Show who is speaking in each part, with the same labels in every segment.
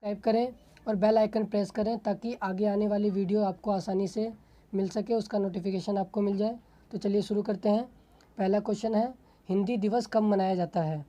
Speaker 1: Type करें और bell icon press करें ताकि आगे आने वाली वीडियो आपको आसानी से मिल सके, उसका नोटिफिकेशन आपको मिल जाए। तो चलिए शुरू करते हैं। पहला क्वेश्चन है, हिंदी दिवस कब मनाया जाता है?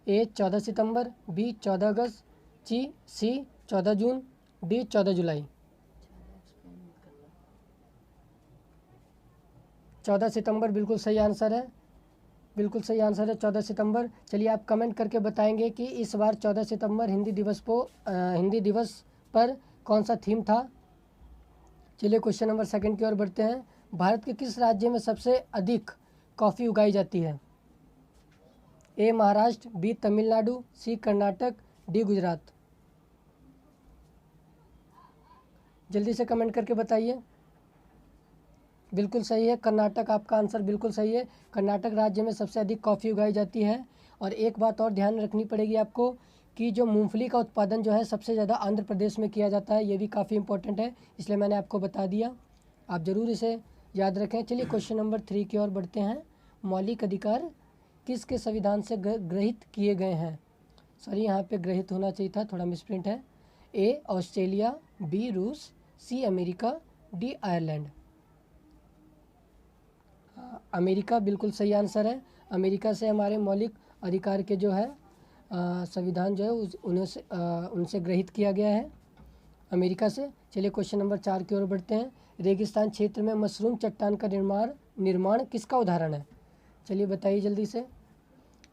Speaker 1: ए 14 सितंबर, बी 14 अगस्त, सी 14 जून, डी 14 जुलाई। 14 सितंबर बिल्कुल सही आंसर है, बिल्कुल सही आंसर है 14 सितंबर। चलिए आप कमेंट करके बताएंगे कि इस बार 14 सितंबर हिंदी दिवस पर कौन सा थीम था। चलिए क्वेश्चन नंबर सेकंड की ओर बढ़ते हैं। भारत के किस राज्य में सबसे अधिक कॉफ़ी उगाई जाती है? ए महाराष्ट्र, बी तमिलनाडु, सी कर्नाटक, डी गुजरात। जल्दी से कमेंट करके बताइए। बिल्कुल सही है, कर्नाटक आपका आंसर बिल्कुल सही है। कर्नाटक राज्य में सबसे अधिक कॉफ़ी उगाई जाती है। और एक बात और ध्यान रखनी पड़ेगी आपको कि जो मूंगफली का उत्पादन जो है सबसे ज़्यादा आंध्र प्रदेश में किया जाता है। ये भी काफ़ी इंपॉर्टेंट है, इसलिए मैंने आपको बता दिया, आप ज़रूर इसे याद रखें। चलिए क्वेश्चन नंबर 3 की ओर बढ़ते हैं। मौलिक अधिकार किसके संविधान से ग्रहित किए गए हैं? सॉरी, यहाँ पे ग्रहित होना चाहिए था, थोड़ा मिसप्रिंट है। ए ऑस्ट्रेलिया, बी रूस, C America, D Ireland. America बिल्कुल सही आंसर है। अमेरिका से हमारे मौलिक अधिकार के जो है संविधान जो है उनसे ग्रहित किया गया है, अमेरिका से। चलिए क्वेश्चन नंबर 4 की ओर बढ़ते हैं। रेगिस्तान क्षेत्र में मशरूम चट्टान का निर्माण किसका उदाहरण है? चलिए बताइए जल्दी से।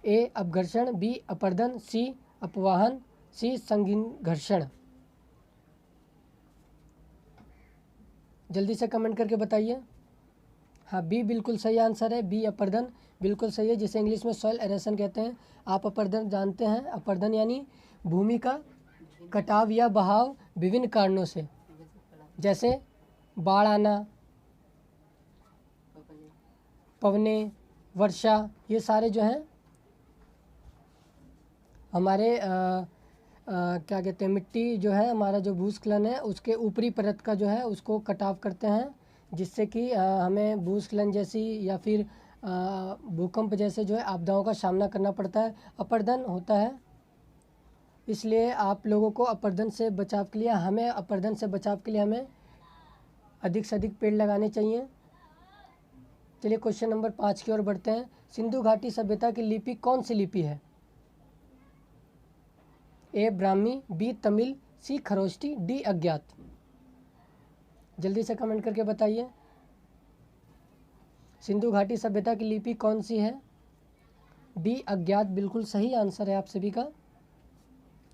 Speaker 1: ए अपघर्षण, बी अपरदन, सी अपवाहन, सी संगीन घर्षण। जल्दी से कमेंट करके बताइए। हाँ, बी बिल्कुल सही आंसर है, बी अपरदन बिल्कुल सही है, जिसे इंग्लिश में सॉइल एरेशन कहते हैं। आप अपरदन जानते हैं? अपरदन यानी भूमि का कटाव या बहाव विभिन्न कारणों से, जैसे बाढ़ आना, पवने, वर्षा, ये सारे जो हैं हमारे क्या कहते हैं, मिट्टी जो है, हमारा जो भूस्खलन है उसके ऊपरी परत का जो है उसको कटाव करते हैं, जिससे कि हमें भूस्खलन जैसी या फिर भूकंप जैसे जो है आपदाओं का सामना करना पड़ता है, अपरदन होता है। इसलिए आप लोगों को अपरदन से बचाव के लिए हमें अधिक से अधिक पेड़ लगाने चाहिए। चलिए क्वेश्चन नंबर 5 की ओर बढ़ते हैं। सिंधु घाटी सभ्यता की लिपि कौन सी लिपि है? ए ब्राह्मी, बी तमिल, सी खरोष्टी, डी अज्ञात। जल्दी से कमेंट करके बताइए। सिंधु घाटी सभ्यता की लिपि कौन सी है? डी अज्ञात बिल्कुल सही आंसर है आप सभी का,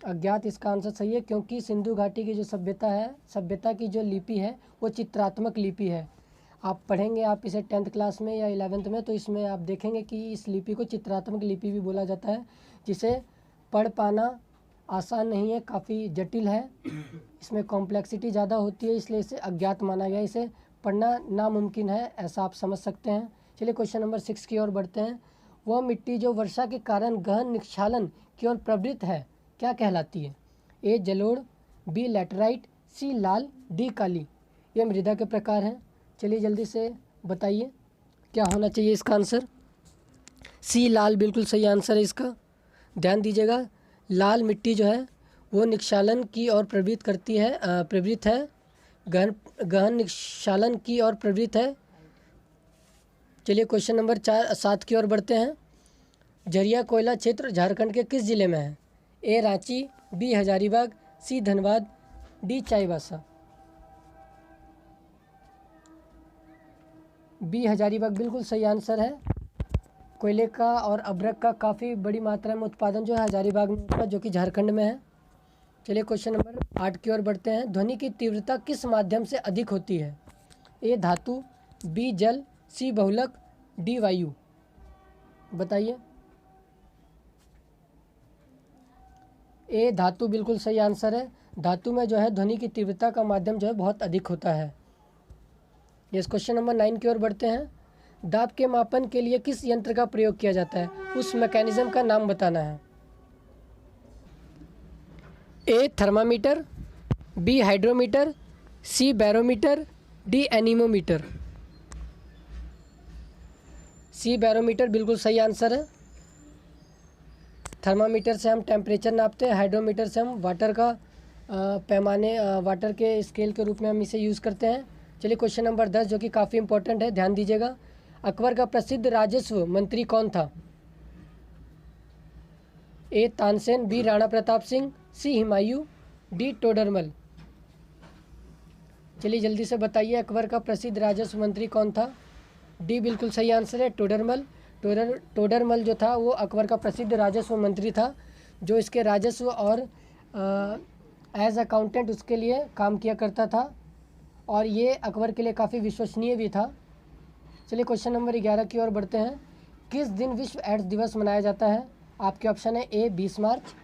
Speaker 1: अज्ञात इसका आंसर सही है, क्योंकि सिंधु घाटी की जो सभ्यता की जो लिपि है वो चित्रात्मक लिपि है। आप पढ़ेंगे, आप इसे 10th क्लास में या 11th में, तो इसमें आप देखेंगे कि इस लिपि को चित्रात्मक लिपि भी बोला जाता है, जिसे पढ़ पाना आसान नहीं है, काफ़ी जटिल है, इसमें कॉम्प्लेक्सिटी ज़्यादा होती है, इसलिए इसे अज्ञात माना गया, इसे पढ़ना नामुमकिन है, ऐसा आप समझ सकते हैं। चलिए क्वेश्चन नंबर 6 की ओर बढ़ते हैं। वह मिट्टी जो वर्षा के कारण गहन निक्षालन की ओर प्रवृत्त है क्या कहलाती है? ए जलोढ़, बी लैटराइट, सी लाल, डी काली। ये मृदा के प्रकार हैं। चलिए जल्दी से बताइए क्या होना चाहिए इसका आंसर। सी लाल बिल्कुल सही आंसर है इसका। ध्यान दीजिएगा, लाल मिट्टी जो है वो निक्षालन की ओर प्रवृत्त है, गहन निक्षालन की ओर प्रवृत्त है। चलिए क्वेश्चन नंबर 7 की ओर बढ़ते हैं। झरिया कोयला क्षेत्र झारखंड के किस जिले में है? ए रांची, बी हजारीबाग, सी धनबाद, डी चाईबासा। बी हजारीबाग बिल्कुल सही आंसर है। कोयले का और अभ्रक का काफ़ी बड़ी मात्रा में उत्पादन जो है हजारीबाग में होता है, जो कि झारखंड में है। चलिए क्वेश्चन नंबर 8 की ओर बढ़ते हैं। ध्वनि की तीव्रता किस माध्यम से अधिक होती है? ए धातु, बी जल, सी बहुलक, डी वायु। बताइए। ए धातु बिल्कुल सही आंसर है। धातु में जो है ध्वनि की तीव्रता का माध्यम जो है बहुत अधिक होता है। इस क्वेश्चन नंबर 9 की ओर बढ़ते हैं। दाब के मापन के लिए किस यंत्र का प्रयोग किया जाता है? उस मैकेनिज्म का नाम बताना है। A thermometer, B hydrometer, C barometer, D anemometer. C barometer बिल्कुल सही आंसर है। थर्मामीटर से हम टेम्परेचर नापते हैं, हाइड्रोमीटर से हम वाटर का पैमाने वाटर के स्केल के रूप में हम इसे यूज़ करते हैं। चलिए क्वेश्चन नंबर 10 जो कि काफ़ी इंपॉर्टेंट है, ध्यान दीजिएगा। अकबर का प्रसिद्ध राजस्व मंत्री कौन था? ए तानसेन, बी राणा प्रताप सिंह, सी हुमायूं, डी टोडरमल। चलिए जल्दी से बताइए, अकबर का प्रसिद्ध राजस्व मंत्री कौन था? डी बिल्कुल सही आंसर है, टोडरमल। टोडरमल जो था वो अकबर का प्रसिद्ध राजस्व मंत्री था, जो इसके राजस्व और एज अकाउंटेंट उसके लिए काम किया करता था, और ये अकबर के लिए काफ़ी विश्वसनीय भी था। चलिए क्वेश्चन नंबर 11 की ओर बढ़ते हैं। किस दिन विश्व एड्स दिवस मनाया जाता है? आपके ऑप्शन है ए 20 मार्च,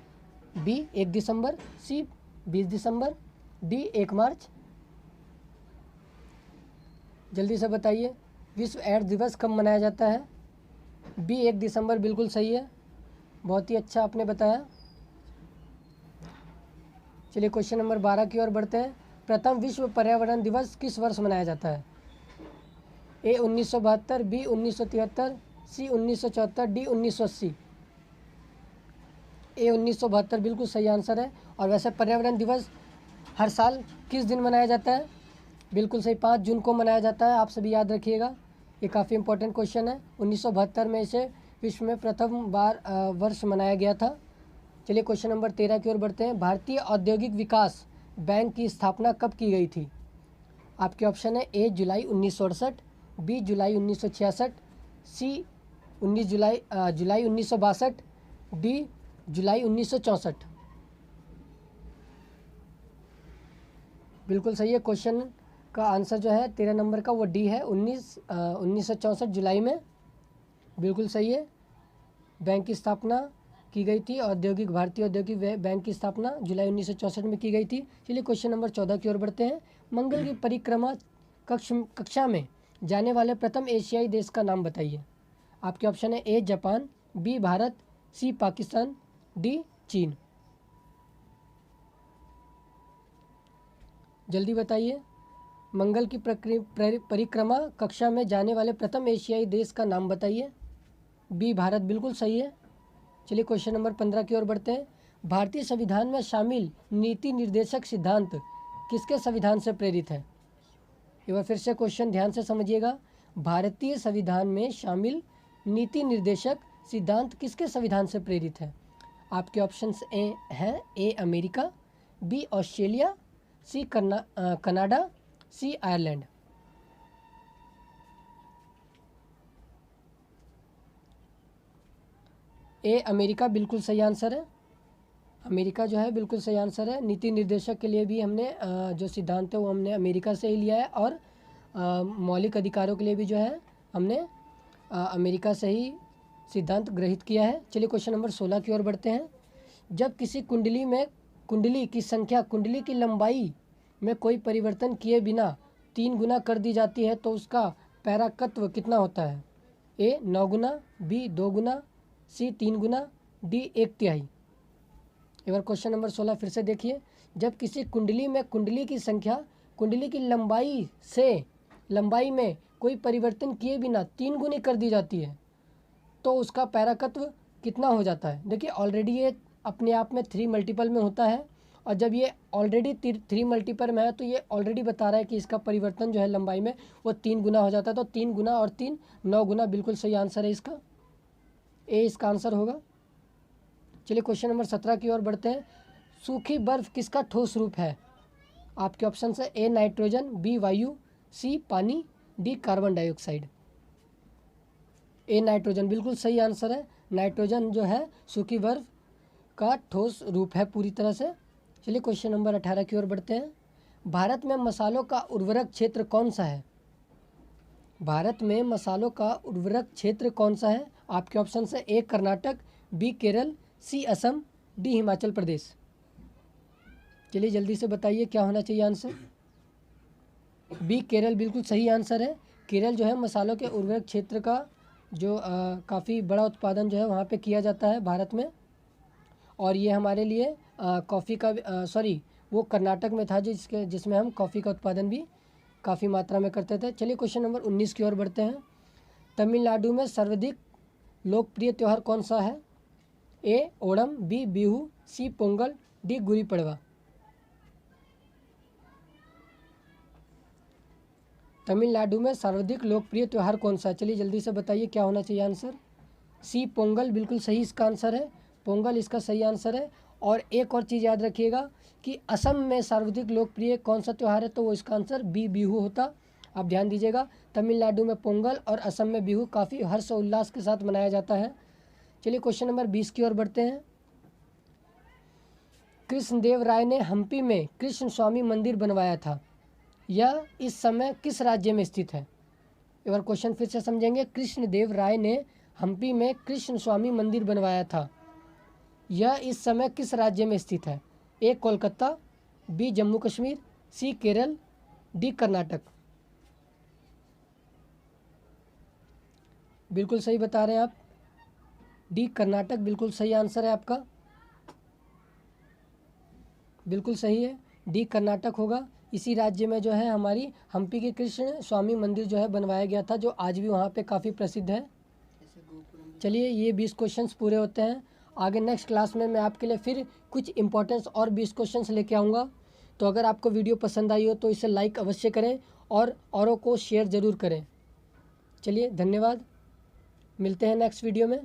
Speaker 1: बी 1 दिसंबर, सी 20 दिसंबर, डी 1 मार्च। जल्दी से बताइए, विश्व एड्स दिवस कब मनाया जाता है? बी 1 दिसंबर बिल्कुल सही है, बहुत ही अच्छा आपने बताया। चलिए क्वेश्चन नंबर 12 की ओर बढ़ते हैं। प्रथम विश्व पर्यावरण दिवस किस वर्ष मनाया जाता है? ए 1972, बी 1973, सी 1974, डी 1980। ए 1972 बिल्कुल सही आंसर है। और वैसे पर्यावरण दिवस हर साल किस दिन मनाया जाता है? बिल्कुल सही, 5 जून को मनाया जाता है, आप सभी याद रखिएगा, ये काफ़ी इंपॉर्टेंट क्वेश्चन है। 1972 में इसे विश्व में प्रथम बार वर्ष मनाया गया था। चलिए क्वेश्चन नंबर 13 की ओर बढ़ते हैं। भारतीय औद्योगिक विकास बैंक की स्थापना कब की गई थी? आपके ऑप्शन है ए जुलाई 1968, बी जुलाई 1966, सी 19 जुलाई 1962, डी जुलाई 1964। बिल्कुल सही है, क्वेश्चन का आंसर जो है 13 नंबर का वो डी है, 1964 जुलाई में, बिल्कुल सही है। बैंक की स्थापना की गई थी, औद्योगिक भारतीय औद्योगिक बैंक की स्थापना जुलाई 1964 में की गई थी। चलिए क्वेश्चन नंबर 14 की ओर बढ़ते हैं। मंगल की परिक्रमा कक्षा में जाने वाले प्रथम एशियाई देश का नाम बताइए। आपके ऑप्शन है A Japan, B Bharat, C Pakistan, D चीन। जल्दी बताइए, मंगल की परिक्रमा कक्षा में जाने वाले प्रथम एशियाई देश का नाम बताइए। बी भारत बिल्कुल सही है। चलिए क्वेश्चन नंबर 15 की ओर बढ़ते हैं। भारतीय संविधान में शामिल नीति निर्देशक सिद्धांत किसके संविधान से प्रेरित है? एक बार फिर से क्वेश्चन ध्यान से समझिएगा। भारतीय संविधान में शामिल नीति निर्देशक सिद्धांत किसके संविधान से प्रेरित है? आपके ऑप्शंस ए हैं A America, B Australia, C Canada, C Ireland. A America बिल्कुल सही आंसर है, अमेरिका जो है बिल्कुल सही आंसर है। नीति निर्देशक के लिए भी हमने जो सिद्धांत है वो हमने अमेरिका से ही लिया है, और मौलिक अधिकारों के लिए भी जो है हमने अमेरिका से ही सिद्धांत ग्रहित किया है। चलिए क्वेश्चन नंबर 16 की ओर बढ़ते हैं। जब किसी कुंडली की संख्या कुंडली की लंबाई में कोई परिवर्तन किए बिना 3 गुना कर दी जाती है तो उसका पैराकत्व कितना होता है? ए 9 गुना, बी 2 गुना, सी 3 गुना, डी 1/3। एक बार क्वेश्चन नंबर 16 फिर से देखिए। जब किसी कुंडली में कुंडली की संख्या कुंडली की लंबाई में कोई परिवर्तन किए बिना 3 गुनी कर दी जाती है तो उसका पैराकत्व कितना हो जाता है? देखिए ऑलरेडी ये अपने आप में 3 मल्टीपल में होता है, और जब ये ऑलरेडी 3 मल्टीपल में है तो ये ऑलरेडी बता रहा है कि इसका परिवर्तन जो है लंबाई में वो 3 गुना हो जाता है। तो 3 गुना और 3 9 गुना बिल्कुल सही आंसर है इसका, ए इसका आंसर होगा। चलिए क्वेश्चन नंबर 17 की ओर बढ़ते हैं। सूखी बर्फ किसका ठोस रूप है? आपके ऑप्शन है ए नाइट्रोजन, बी वायु, सी पानी, D carbon dioxide. A nitrogen बिल्कुल सही आंसर है, नाइट्रोजन जो है सूखी बर्फ का ठोस रूप है पूरी तरह से। चलिए क्वेश्चन नंबर 18 की ओर बढ़ते हैं। भारत में मसालों का उर्वरक क्षेत्र कौन सा है? भारत में मसालों का उर्वरक क्षेत्र कौन सा है? आपके ऑप्शन है ए कर्नाटक, बी केरल, सी असम, डी हिमाचल प्रदेश। चलिए जल्दी से बताइए क्या होना चाहिए आंसर। बी केरल बिल्कुल सही आंसर है। केरल जो है मसालों के उर्वरक क्षेत्र का जो काफ़ी बड़ा उत्पादन जो है वहाँ पे किया जाता है भारत में, और ये हमारे लिए कॉफ़ी का वो कर्नाटक में था जिसमें हम कॉफ़ी का उत्पादन भी काफ़ी मात्रा में करते थे। चलिए क्वेश्चन नंबर 19 की ओर बढ़ते हैं। तमिलनाडु में सर्वाधिक लोकप्रिय त्यौहार कौन सा है? ए ओणम, बी बिहू, सी पोंगल, डी गुड़ी पड़वा। तमिलनाडु में सर्वाधिक लोकप्रिय त्यौहार कौन सा है? चलिए जल्दी से बताइए क्या होना चाहिए आंसर। सी पोंगल बिल्कुल सही इसका आंसर है, पोंगल इसका सही आंसर है। और एक और चीज़ याद रखिएगा कि असम में सर्वाधिक लोकप्रिय कौन सा त्यौहार है, तो वो इसका आंसर बी बिहू होता। आप ध्यान दीजिएगा, तमिलनाडु में पोंगल और असम में बिहू काफ़ी हर्ष और उल्लास के साथ मनाया जाता है। चलिए क्वेश्चन नंबर 20 की ओर बढ़ते हैं। कृष्णदेव राय ने हम्पी में कृष्ण स्वामी मंदिर बनवाया था, यह इस समय किस राज्य में स्थित है? एक बार क्वेश्चन फिर से समझेंगे। कृष्णदेव राय ने हम्पी में कृष्ण स्वामी मंदिर बनवाया था, यह इस समय किस राज्य में स्थित है? ए कोलकाता, बी जम्मू कश्मीर, सी केरल, डी कर्नाटक। बिल्कुल सही बता रहे हैं आप, डी कर्नाटक बिल्कुल सही आंसर है आपका, बिल्कुल सही है, डी कर्नाटक होगा। इसी राज्य में जो है हमारी हम्पी के कृष्ण स्वामी मंदिर जो है बनवाया गया था, जो आज भी वहाँ पे काफ़ी प्रसिद्ध है। चलिए ये 20 क्वेश्चंस पूरे होते हैं। आगे नेक्स्ट क्लास में मैं आपके लिए फिर कुछ इंपॉर्टेंस और 20 क्वेश्चंस लेके आऊँगा। तो अगर आपको वीडियो पसंद आई हो तो इसे लाइक अवश्य करें और औरों को शेयर ज़रूर करें। चलिए धन्यवाद, मिलते हैं नेक्स्ट वीडियो में।